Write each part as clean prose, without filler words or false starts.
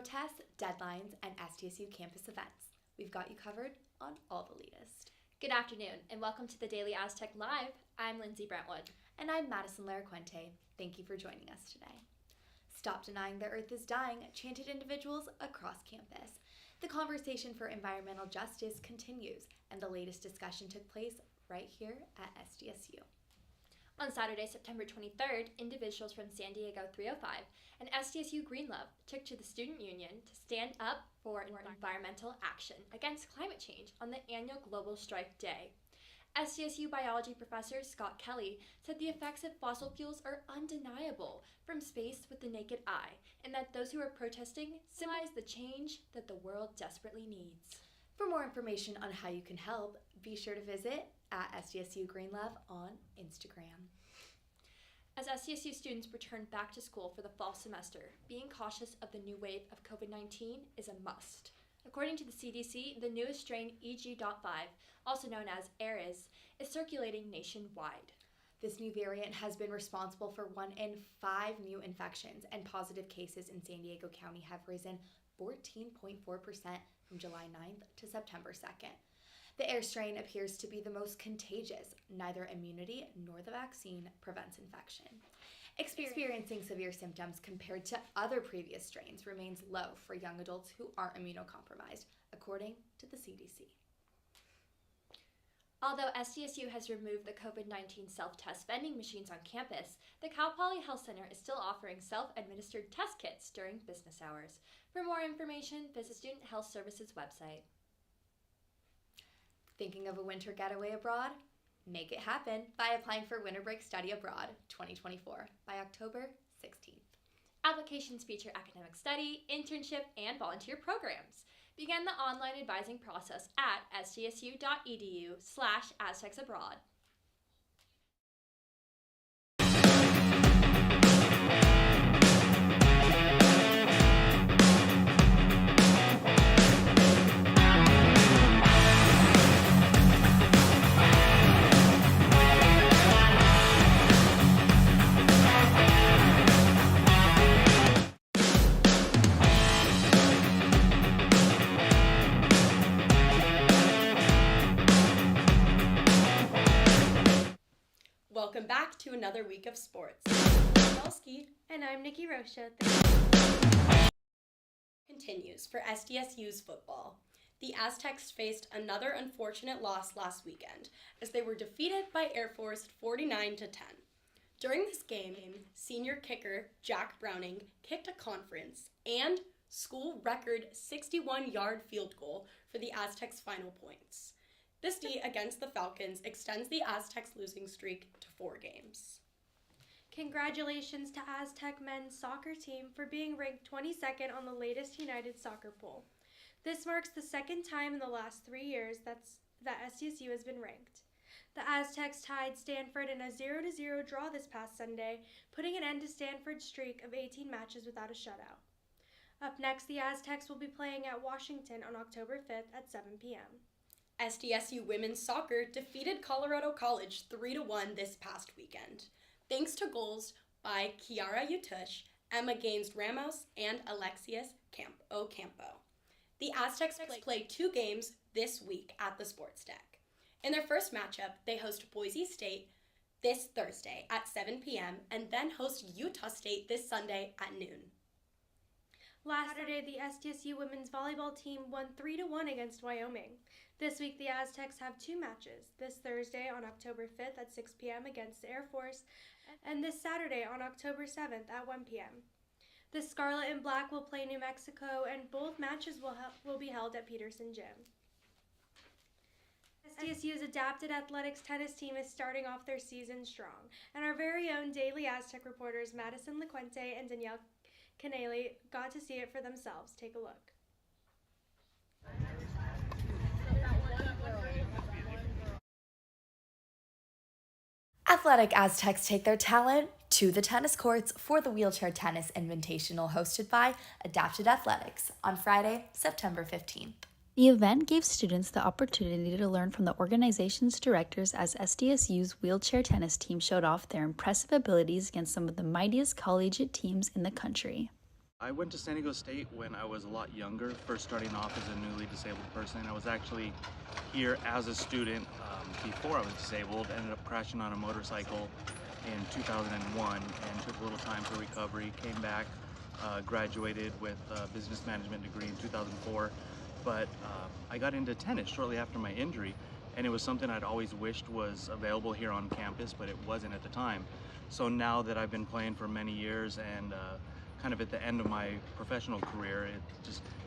protests, deadlines, and SDSU campus events. We've got you covered on all the latest. Good afternoon, and welcome to the Daily Aztec Live. I'm Lindsey Brintwood. And I'm Madison Laracuete. Thank you for joining us today. Stop denying the earth is dying, chanted individuals across campus. The conversation for environmental justice continues, and the latest discussion took place right here at SDSU. On Saturday, September 23rd, individuals from San Diego 305 and SDSU Green Love took to the Student Union to stand up for environmental action against climate change on the annual Global Strike Day. SDSU biology professor Scott Kelly said the effects of fossil fuels are undeniable from space with the naked eye, and that those who are protesting symbolize the change that the world desperately needs. For more information on how you can help, be sure to visit at SDSU Green Love on Instagram. As SDSU students return back to school for the fall semester, being cautious of the new wave of COVID-19 is a must. According to the CDC, the newest strain EG.5, also known as ARES, is circulating nationwide. This new variant has been responsible for 1 in 5 new infections, and positive cases in San Diego County have risen 14.4% from July 9th to September 2nd. The ARES strain appears to be the most contagious. Neither immunity nor the vaccine prevents infection. Experiencing severe symptoms compared to other previous strains remains low for young adults who aren't immunocompromised, according to the CDC. Although SDSU has removed the COVID-19 self-test vending machines on campus, the Cal Poly Health Center is still offering self-administered test kits during business hours. For more information, visit Student Health Services website. Thinking of a winter getaway abroad? Make it happen by applying for Winter Break Study Abroad 2024 by October 16th. Applications feature academic study, internship, and volunteer programs. Begin the online advising process at sdsu.edu/aztecsabroad. Welcome back to another week of sports. I'm Belsky. And I'm Nicki Rocha. Continues for SDSU's football. The Aztecs faced another unfortunate loss last weekend as they were defeated by Air Force 49-10. During this game, senior kicker Jack Browning kicked a conference and school record 61-yard field goal for the Aztecs' final points. This defeat against the Falcons extends the Aztecs' losing streak to 4 games. Congratulations to Aztec men's soccer team for being ranked 22nd on the latest United Soccer poll. This marks the second time in the last 3 years that SDSU has been ranked. The Aztecs tied Stanford in a 0-0 draw this past Sunday, putting an end to Stanford's streak of 18 matches without a shutout. Up next, the Aztecs will be playing at Washington on October 5th at 7 p.m. SDSU women's soccer defeated Colorado College 3-1 this past weekend, thanks to goals by Kiara Utush, Emma Gaines-Ramos, and Alexius Ocampo. The Aztecs play 2 games this week at the Sports Deck. In their first matchup, they host Boise State this Thursday at 7 p.m. and then host Utah State this Sunday at noon. Last Saturday, the SDSU women's volleyball team won 3-1 against Wyoming. This week, the Aztecs have 2 matches, this Thursday on October 5th at 6 p.m. against the Air Force, and this Saturday on October 7th at 1 p.m. The Scarlet and Black will play New Mexico, and both matches will be held at Peterson Gym. SDSU's adapted athletics tennis team is starting off their season strong, and our very own Daily Aztec reporters Madison Laracuete and Danielle Canale got to see it for themselves. Take a look. Athletic Aztecs take their talent to the tennis courts for the Wheelchair Tennis Invitational hosted by Adapted Athletics on Friday, September 15th. The event gave students the opportunity to learn from the organization's directors as SDSU's wheelchair tennis team showed off their impressive abilities against some of the mightiest collegiate teams in the country. I went to San Diego State when I was a lot younger, first starting off as a newly disabled person. I was actually here as a student before I was disabled. Ended up crashing on a motorcycle in 2001 and took a little time for recovery. Came back, graduated with a business management degree in 2004. But I got into tennis shortly after my injury, and it was something I'd always wished was available here on campus, but it wasn't at the time. So now that I've been playing for many years and kind of at the end of my professional career,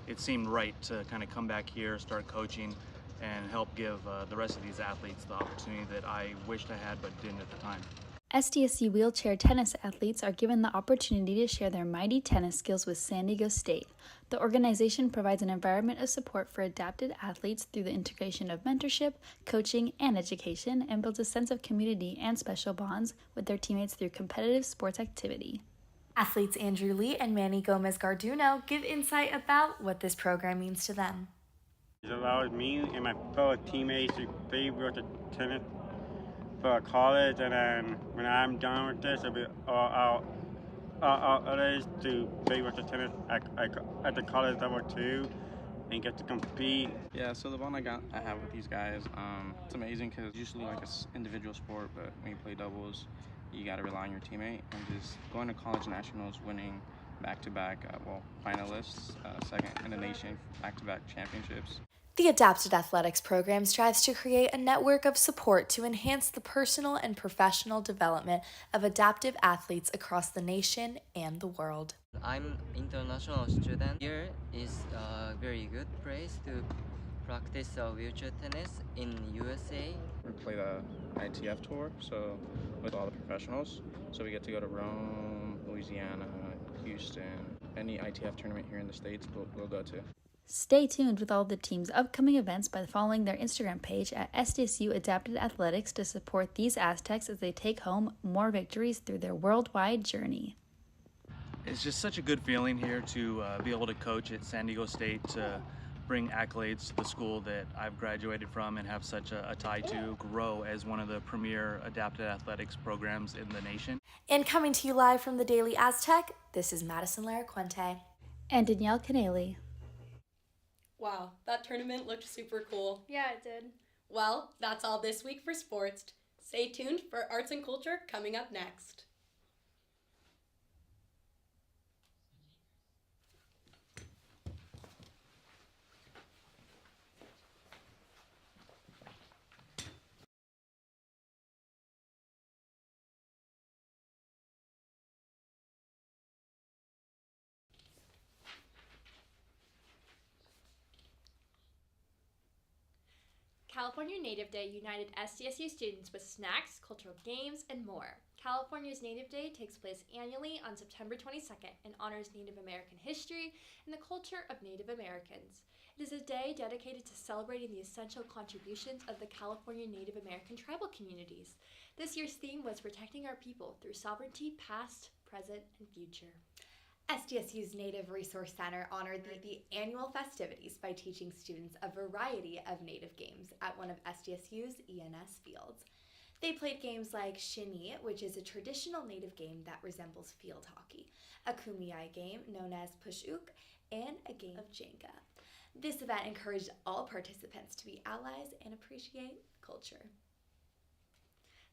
it seemed right to kind of come back here, start coaching, and help give the rest of these athletes the opportunity that I wished I had but didn't at the time. SDSU wheelchair tennis athletes are given the opportunity to share their mighty tennis skills with San Diego State. The organization provides an environment of support for adapted athletes through the integration of mentorship, coaching, and education, and builds a sense of community and special bonds with their teammates through competitive sports activity. Athletes Andrew Lee and Manny Gomez Garduno give insight about what this program means to them. It allows me and my fellow teammates to play with the tennis for college, and then when I'm done with this, I'll be all others to play with the tennis at the college level too, and get to compete. Yeah, so the bond I have with these guys, it's amazing because usually like it's individual sport, but when you play doubles, you got to rely on your teammate. And just going to college nationals, winning back-to-back finalists, second in the nation, back-to-back championships. The Adapted Athletics program strives to create a network of support to enhance the personal and professional development of adaptive athletes across the nation and the world. I'm international student. Here is a very good place to practice wheelchair tennis in USA. We play the ITF tour, so with all the professionals. So we get to go to Rome, Louisiana, Houston, any ITF tournament here in the States we'll go to. Stay tuned with all the team's upcoming events by following their Instagram page at SDSU Adapted Athletics to support these Aztecs as they take home more victories through their worldwide journey. It's just such a good feeling here to be able to coach at San Diego State, to bring accolades to the school that I've graduated from and have such a tie to, grow as one of the premier adapted athletics programs in the nation. And coming to you live from the Daily Aztec, this is Madison Laracuete. And Danielle Canale. Wow, that tournament looked super cool. Yeah, it did. Well, that's all this week for sports. Stay tuned for arts and culture coming up next. California Native Day united SDSU students with snacks, cultural games, and more. California's Native Day takes place annually on September 22nd and honors Native American history and the culture of Native Americans. It is a day dedicated to celebrating the essential contributions of the California Native American tribal communities. This year's theme was protecting our people through sovereignty past, present, and future. SDSU's Native Resource Center honored the annual festivities by teaching students a variety of Native games at one of SDSU's ENS fields. They played games like Shinny, which is a traditional Native game that resembles field hockey, a Kumeyaay game known as Pushuk, and a game of Jenga. This event encouraged all participants to be allies and appreciate culture.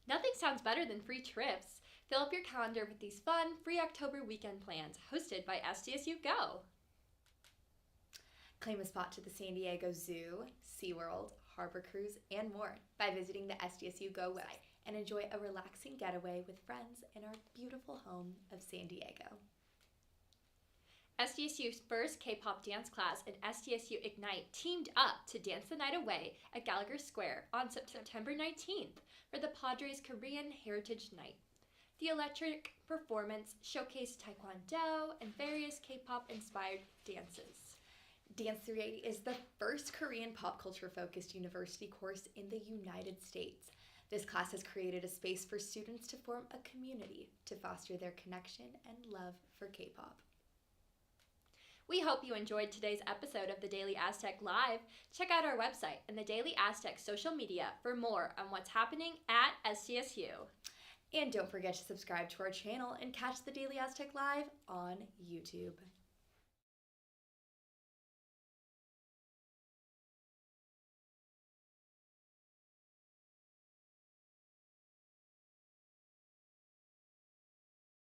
Nothing sounds better than free trips. Fill up your calendar with these fun, free October weekend plans hosted by SDSU Go. Claim a spot to the San Diego Zoo, SeaWorld, Harbor Cruise, and more by visiting the SDSU Go website and enjoy a relaxing getaway with friends in our beautiful home of San Diego. SDSU's first K-pop dance class and SDSU Ignite teamed up to dance the night away at Gallagher Square on September 19th for the Padres Korean Heritage Night. The electric performance showcased Taekwondo and various K-pop inspired dances. Dance 380 is the first Korean pop culture focused university course in the United States. This class has created a space for students to form a community to foster their connection and love for K-pop. We hope you enjoyed today's episode of the Daily Aztec Live. Check out our website and the Daily Aztec social media for more on what's happening at SDSU. And don't forget to subscribe to our channel and catch the Daily Aztec Live on YouTube.